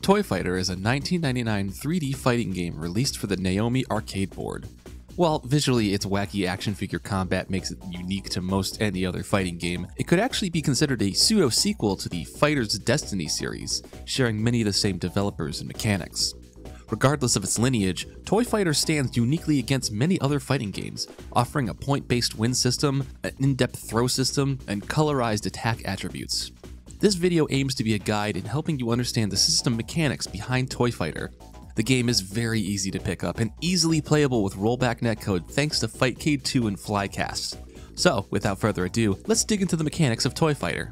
Toy Fighter is a 1999 3D fighting game released for the Naomi arcade board. While visually its wacky action figure combat makes it unique to most any other fighting game, it could actually be considered a pseudo-sequel to the Fighter's Destiny series, sharing many of the same developers and mechanics. Regardless of its lineage, Toy Fighter stands uniquely against many other fighting games, offering a point-based win system, an in-depth throw system, and colorized attack attributes. This video aims to be a guide in helping you understand the system mechanics behind Toy Fighter. The game is very easy to pick up and easily playable with rollback netcode thanks to Fightcade 2 and Flycast. So, without further ado, let's dig into the mechanics of Toy Fighter.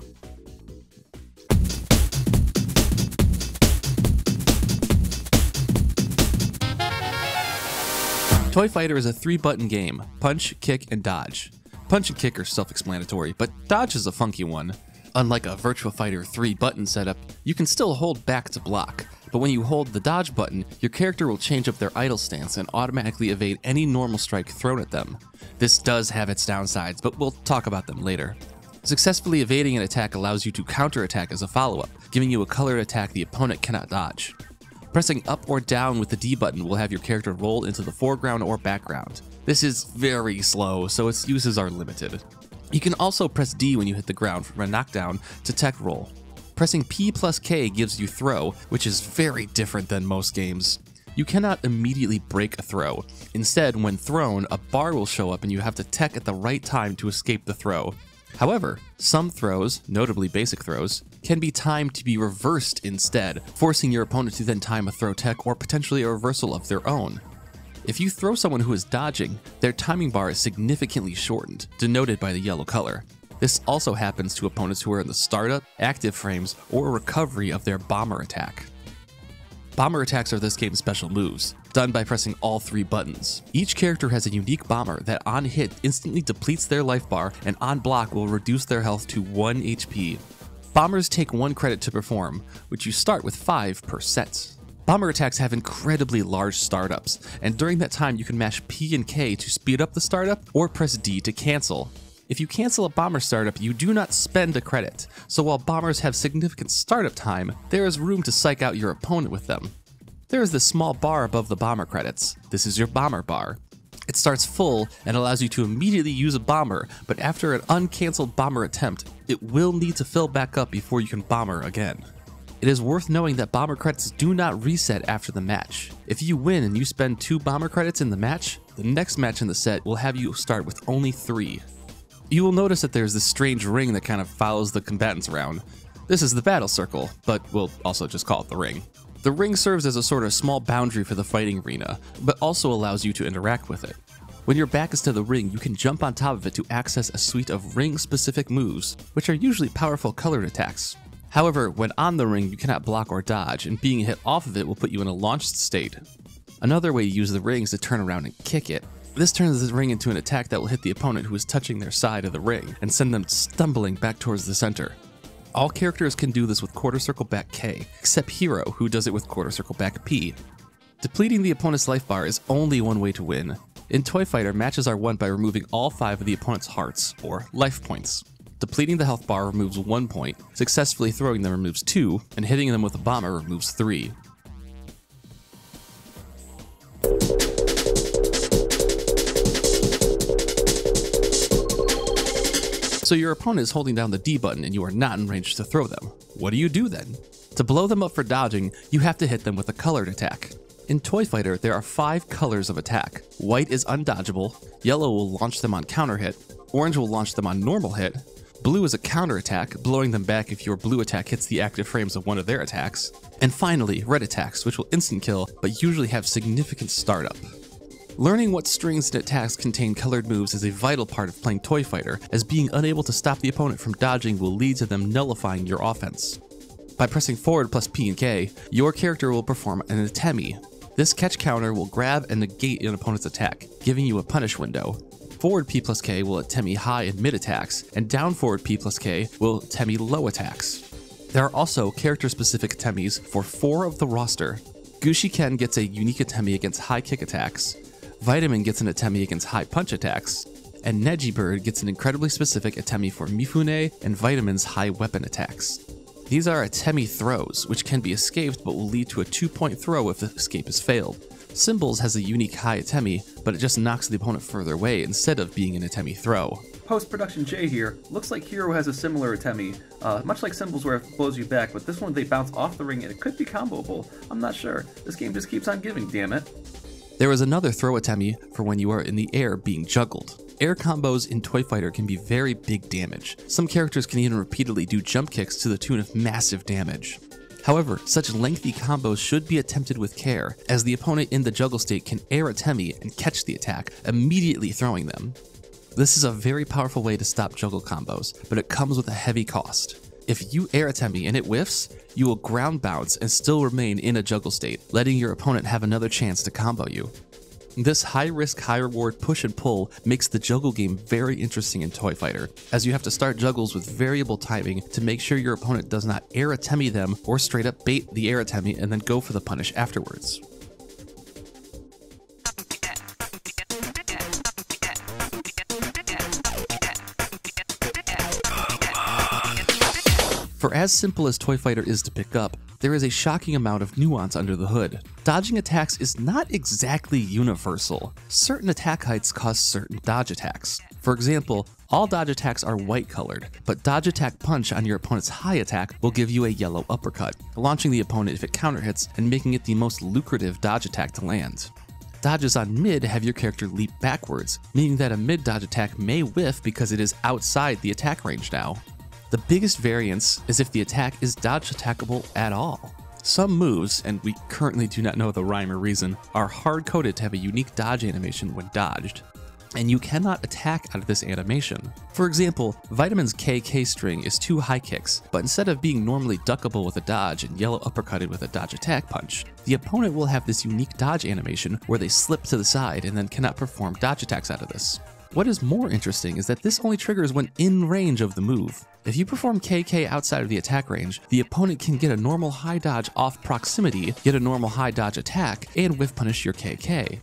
Toy Fighter is a 3-button game: punch, kick, and dodge. Punch and kick are self-explanatory, but dodge is a funky one. Unlike a Virtua Fighter 3-button setup, you can still hold back to block, but when you hold the dodge button, your character will change up their idle stance and automatically evade any normal strike thrown at them. This does have its downsides, but we'll talk about them later. Successfully evading an attack allows you to counterattack as a follow-up, giving you a colored attack the opponent cannot dodge. Pressing up or down with the D button will have your character roll into the foreground or background. This is very slow, so its uses are limited. You can also press D when you hit the ground from a knockdown to tech roll. Pressing P plus K gives you throw, which is very different than most games. You cannot immediately break a throw. Instead, when thrown, a bar will show up and you have to tech at the right time to escape the throw. However, some throws, notably basic throws, can be timed to be reversed instead, forcing your opponent to then time a throw tech or potentially a reversal of their own. If you throw someone who is dodging, their timing bar is significantly shortened, denoted by the yellow color. This also happens to opponents who are in the startup, active frames, or recovery of their bomber attack. Bomber attacks are this game's special moves, done by pressing all 3 buttons. Each character has a unique bomber that on hit instantly depletes their life bar and on block will reduce their health to 1 HP. Bombers take 1 credit to perform, which you start with 5 per set. Bomber attacks have incredibly large startups, and during that time you can mash P and K to speed up the startup or press D to cancel. If you cancel a bomber startup, you do not spend a credit, so while bombers have significant startup time, there is room to psych out your opponent with them. There is this small bar above the bomber credits. This is your bomber bar. It starts full and allows you to immediately use a bomber, but after an uncancelled bomber attempt, it will need to fill back up before you can bomber again. It is worth knowing that bomber credits do not reset after the match. If you win and you spend 2 bomber credits in the match, the next match in the set will have you start with only 3. You will notice that there's this strange ring that kind of follows the combatants around. This is the battle circle, but we'll also just call it the ring. The ring serves as a sort of small boundary for the fighting arena, but also allows you to interact with it. When your back is to the ring, you can jump on top of it to access a suite of ring-specific moves, which are usually powerful colored attacks. However, when on the ring, you cannot block or dodge, and being hit off of it will put you in a launched state. Another way to use the ring is to turn around and kick it. This turns the ring into an attack that will hit the opponent who is touching their side of the ring and send them stumbling back towards the center. All characters can do this with quarter circle back K, except Hero, who does it with quarter circle back P. Depleting the opponent's life bar is only one way to win. In Toy Fighter, matches are won by removing all 5 of the opponent's hearts, or life points. Depleting the health bar removes 1 point, successfully throwing them removes 2, and hitting them with a bomber removes 3. So your opponent is holding down the D button and you are not in range to throw them. What do you do then? To blow them up for dodging, you have to hit them with a colored attack. In Toy Fighter, there are 5 colors of attack. White is undodgeable, yellow will launch them on counter hit, orange will launch them on normal hit, blue is a counter attack, blowing them back if your blue attack hits the active frames of one of their attacks, and finally, red attacks, which will instant kill, but usually have significant startup. Learning what strings and attacks contain colored moves is a vital part of playing Toy Fighter, as being unable to stop the opponent from dodging will lead to them nullifying your offense. By pressing forward plus P and K, your character will perform an Artemis. This catch counter will grab and negate an opponent's attack, giving you a punish window. Forward P plus K will Artemis high and mid attacks, and down forward P plus K will Artemis low attacks. There are also character-specific Artemis for 4 of the roster. Gushi Ken gets a unique Artemis against high kick attacks, Vitamin gets an Artemis against high punch attacks, and Neji Bird gets an incredibly specific Artemis for Mifune and Vitamin's high weapon attacks. These are Artemis throws, which can be escaped but will lead to a 2-point throw if the escape is failed. Symbols has a unique high Artemis, but it just knocks the opponent further away instead of being an Artemis throw. Post-production J here. Looks like Hero has a similar Artemis, much like Symbols where it blows you back, but this one they bounce off the ring and it could be comboable. I'm not sure. This game just keeps on giving, damn it. There is another throw Artemis for when you are in the air being juggled. Air combos in Toy Fighter can be very big damage. Some characters can even repeatedly do jump kicks to the tune of massive damage. However, such lengthy combos should be attempted with care, as the opponent in the juggle state can air Artemis and catch the attack, immediately throwing them. This is a very powerful way to stop juggle combos, but it comes with a heavy cost. If you air Artemis and it whiffs, you will ground bounce and still remain in a juggle state, letting your opponent have another chance to combo you. This high risk, high reward push and pull makes the juggle game very interesting in Toy Fighter, as you have to start juggles with variable timing to make sure your opponent does not air Artemis them or straight up bait the air Artemis and then go for the punish afterwards. For as simple as Toy Fighter is to pick up, there is a shocking amount of nuance under the hood. Dodging attacks is not exactly universal. Certain attack heights cause certain dodge attacks. For example, all dodge attacks are white colored, but dodge attack punch on your opponent's high attack will give you a yellow uppercut, launching the opponent if it counter hits and making it the most lucrative dodge attack to land. Dodges on mid have your character leap backwards, meaning that a mid dodge attack may whiff because it is outside the attack range now. The biggest variance is if the attack is dodge attackable at all. Some moves, and we currently do not know the rhyme or reason, are hard-coded to have a unique dodge animation when dodged, and you cannot attack out of this animation. For example, Vitamin's KK string is 2 high kicks, but instead of being normally duckable with a dodge and yellow uppercutted with a dodge attack punch, the opponent will have this unique dodge animation where they slip to the side and then cannot perform dodge attacks out of this. What is more interesting is that this only triggers when in range of the move. If you perform KK outside of the attack range, the opponent can get a normal high dodge off proximity, get a normal high dodge attack, and whiff punish your KK.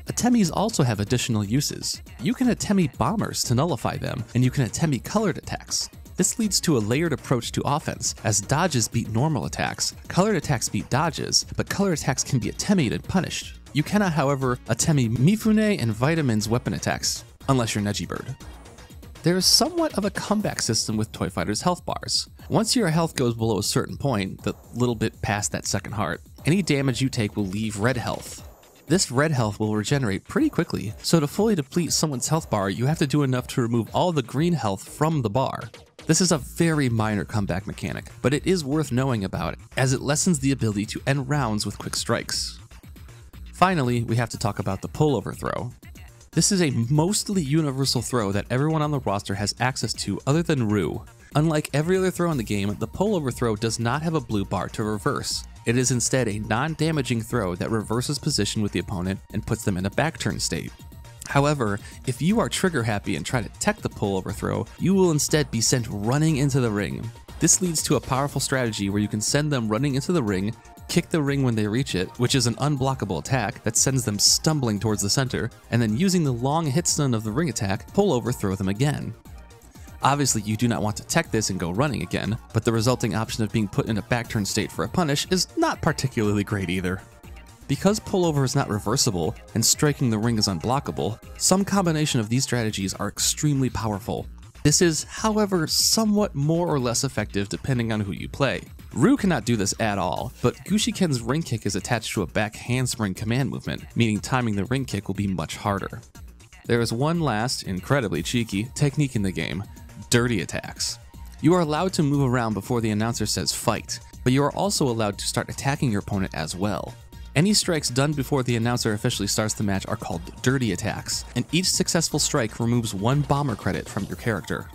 Artemis also have additional uses. You can Artemis bombers to nullify them, and you can Artemis colored attacks. This leads to a layered approach to offense, as dodges beat normal attacks, colored attacks beat dodges, but colored attacks can be Artemis'd and punished. You cannot, however, Artemis Mifune and Vitamin's weapon attacks, unless you're Negibird. There is somewhat of a comeback system with Toy Fighter's health bars. Once your health goes below a certain point, the little bit past that second heart, any damage you take will leave red health. This red health will regenerate pretty quickly, so to fully deplete someone's health bar, you have to do enough to remove all the green health from the bar. This is a very minor comeback mechanic, but it is worth knowing about, as it lessens the ability to end rounds with quick strikes. Finally, we have to talk about the pullover throw. This is a mostly universal throw that everyone on the roster has access to other than Rue. Unlike every other throw in the game, the pullover throw does not have a blue bar to reverse. It is instead a non-damaging throw that reverses position with the opponent and puts them in a back turn state. However, if you are trigger happy and try to tech the pullover throw, you will instead be sent running into the ring. This leads to a powerful strategy where you can send them running into the ring, kick the ring when they reach it, which is an unblockable attack that sends them stumbling towards the center, and then using the long hit stun of the ring attack, pull over throw them again. Obviously you do not want to tech this and go running again, but the resulting option of being put in a back turn state for a punish is not particularly great either. Because pullover is not reversible and striking the ring is unblockable, some combination of these strategies are extremely powerful. This is, however, somewhat more or less effective depending on who you play. Rue cannot do this at all, but Gushiken's ring kick is attached to a back handspring command movement, meaning timing the ring kick will be much harder. There is one last, incredibly cheeky, technique in the game: dirty attacks. You are allowed to move around before the announcer says fight, but you are also allowed to start attacking your opponent as well. Any strikes done before the announcer officially starts the match are called dirty attacks, and each successful strike removes 1 bomber credit from your character.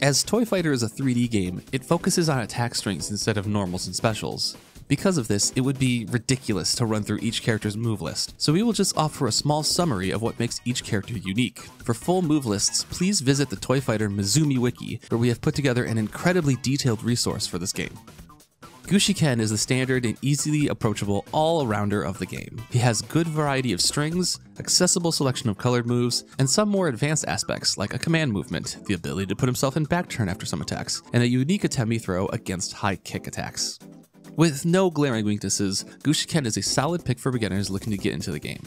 As Toy Fighter is a 3D game, it focuses on attack strings instead of normals and specials. Because of this, it would be ridiculous to run through each character's move list, so we will just offer a small summary of what makes each character unique. For full move lists, please visit the Toy Fighter Mizumi Wiki, where we have put together an incredibly detailed resource for this game. Gushiken is the standard and easily approachable all-arounder of the game. He has good variety of strings, accessible selection of colored moves, and some more advanced aspects like a command movement, the ability to put himself in back turn after some attacks, and a unique Atemi throw against high kick attacks. With no glaring weaknesses, Gushiken is a solid pick for beginners looking to get into the game.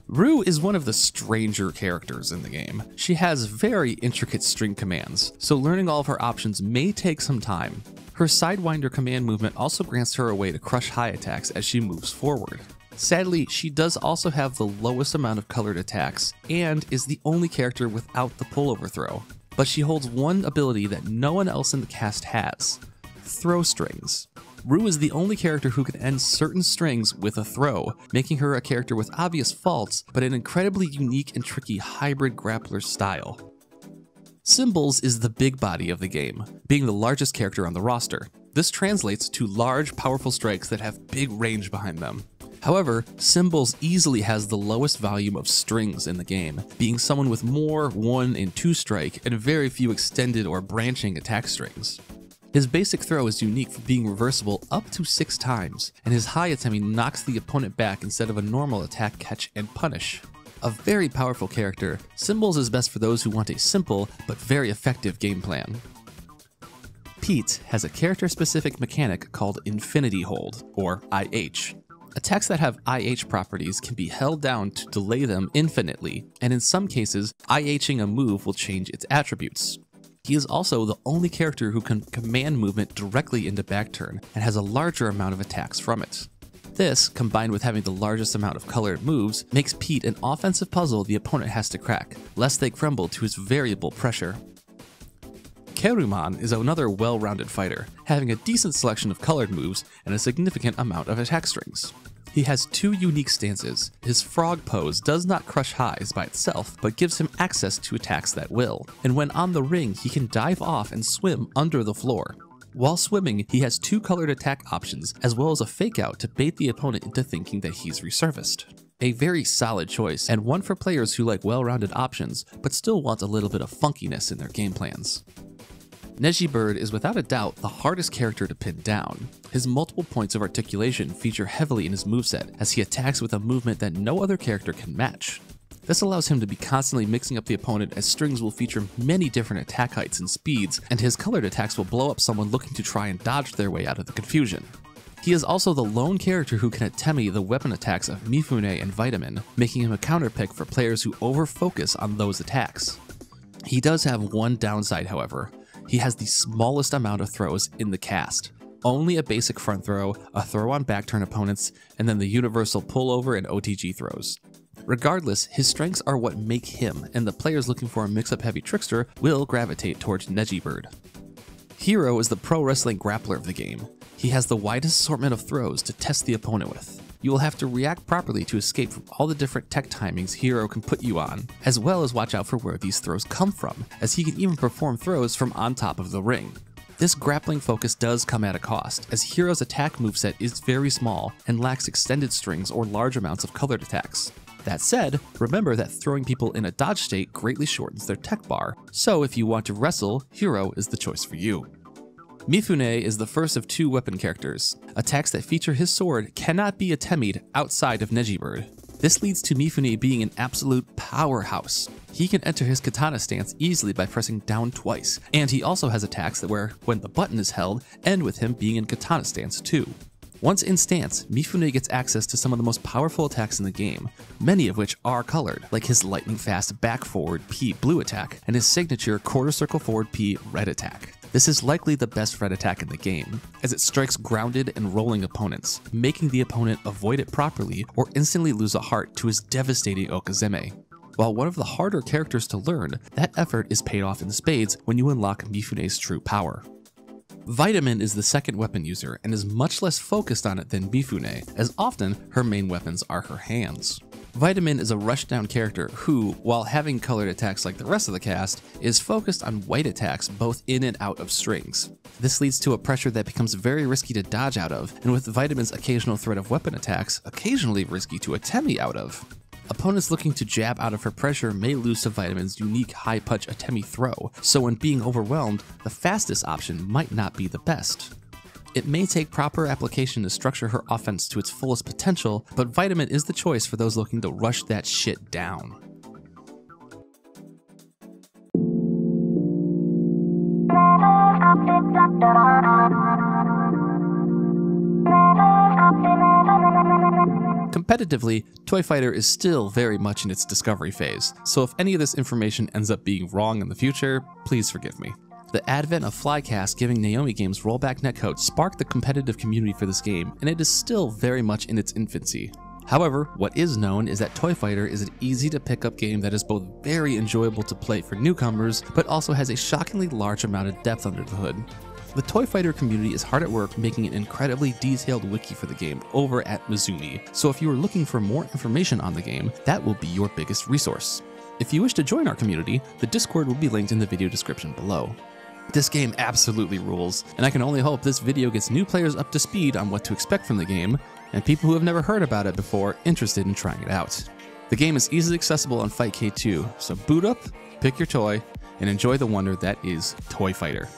Rue is one of the stranger characters in the game. She has very intricate string commands, so learning all of her options may take some time. Her Sidewinder command movement also grants her a way to crush high attacks as she moves forward. Sadly, she does also have the lowest amount of colored attacks, and is the only character without the pullover throw. But she holds one ability that no one else in the cast has: throw strings. Rue is the only character who can end certain strings with a throw, making her a character with obvious faults, but an incredibly unique and tricky hybrid grappler style. Symbols is the big body of the game, being the largest character on the roster. This translates to large, powerful strikes that have big range behind them. However, Symbols easily has the lowest volume of strings in the game, being someone with more 1 and 2 strike and very few extended or branching attack strings. His basic throw is unique for being reversible up to 6 times, and his high Atemi knocks the opponent back instead of a normal attack, catch, and punish. A very powerful character, Symbols is best for those who want a simple but very effective game plan. Pete has a character-specific mechanic called Infinity Hold, or IH. Attacks that have IH properties can be held down to delay them infinitely, and in some cases, IHing a move will change its attributes. He is also the only character who can command movement directly into back turn, and has a larger amount of attacks from it. This, combined with having the largest amount of colored moves, makes Pete an offensive puzzle the opponent has to crack, lest they crumble to his variable pressure. Keruman is another well-rounded fighter, having a decent selection of colored moves and a significant amount of attack strings. He has 2 unique stances. His frog pose does not crush highs by itself, but gives him access to attacks that will, and when on the ring he can dive off and swim under the floor. While swimming, he has 2 colored attack options, as well as a fake out to bait the opponent into thinking that he's resurfaced. A very solid choice, and one for players who like well-rounded options, but still want a little bit of funkiness in their game plans. Neji Bird is without a doubt the hardest character to pin down. His multiple points of articulation feature heavily in his moveset, as he attacks with a movement that no other character can match. This allows him to be constantly mixing up the opponent, as strings will feature many different attack heights and speeds, and his colored attacks will blow up someone looking to try and dodge their way out of the confusion. He is also the lone character who can Atemi the weapon attacks of Mifune and Vitamin, making him a counter pick for players who over-focus on those attacks. He does have one downside, however. He has the smallest amount of throws in the cast. Only a basic front throw, a throw on back turn opponents, and then the universal pullover and OTG throws. Regardless, his strengths are what make him, and the players looking for a mix-up heavy trickster will gravitate towards Neji Bird. Hero is the pro wrestling grappler of the game. He has the widest assortment of throws to test the opponent with. You will have to react properly to escape from all the different tech timings Hero can put you on, as well as watch out for where these throws come from, as he can even perform throws from on top of the ring. This grappling focus does come at a cost, as Hero's attack moveset is very small and lacks extended strings or large amounts of colored attacks. That said, remember that throwing people in a dodge state greatly shortens their tech bar, so if you want to wrestle, Hero is the choice for you. Mifune is the first of 2 weapon characters. Attacks that feature his sword cannot be Atemi'd outside of Neji Bird. This leads to Mifune being an absolute powerhouse. He can enter his katana stance easily by pressing down twice, and he also has attacks that where, when the button is held, end with him being in katana stance too. Once in stance, Mifune gets access to some of the most powerful attacks in the game, many of which are colored, like his lightning fast back forward P blue attack, and his signature quarter circle forward P red attack. This is likely the best red attack in the game, as it strikes grounded and rolling opponents, making the opponent avoid it properly or instantly lose a heart to his devastating Okazeme. While one of the harder characters to learn, that effort is paid off in spades when you unlock Mifune's true power. Vitamin is the second weapon user and is much less focused on it than Mifune, as often her main weapons are her hands. Vitamin is a rushdown character who, while having colored attacks like the rest of the cast, is focused on white attacks both in and out of strings. This leads to a pressure that becomes very risky to dodge out of, and with Vitamin's occasional threat of weapon attacks, occasionally risky to Atemi out of. Opponents looking to jab out of her pressure may lose to Vitamin's unique high-punch Atemi throw, so when being overwhelmed, the fastest option might not be the best. It may take proper application to structure her offense to its fullest potential, but Vitamin is the choice for those looking to rush that shit down. Competitively, Toy Fighter is still very much in its discovery phase, so if any of this information ends up being wrong in the future, please forgive me. The advent of Flycast giving Naomi Games rollback netcode sparked the competitive community for this game, and it is still very much in its infancy. However, what is known is that Toy Fighter is an easy to pick up game that is both very enjoyable to play for newcomers, but also has a shockingly large amount of depth under the hood. The Toy Fighter community is hard at work making an incredibly detailed wiki for the game over at Mizumi, so if you are looking for more information on the game, that will be your biggest resource. If you wish to join our community, the Discord will be linked in the video description below. This game absolutely rules, and I can only hope this video gets new players up to speed on what to expect from the game, and people who have never heard about it before interested in trying it out. The game is easily accessible on FightK2, so boot up, pick your toy, and enjoy the wonder that is Toy Fighter.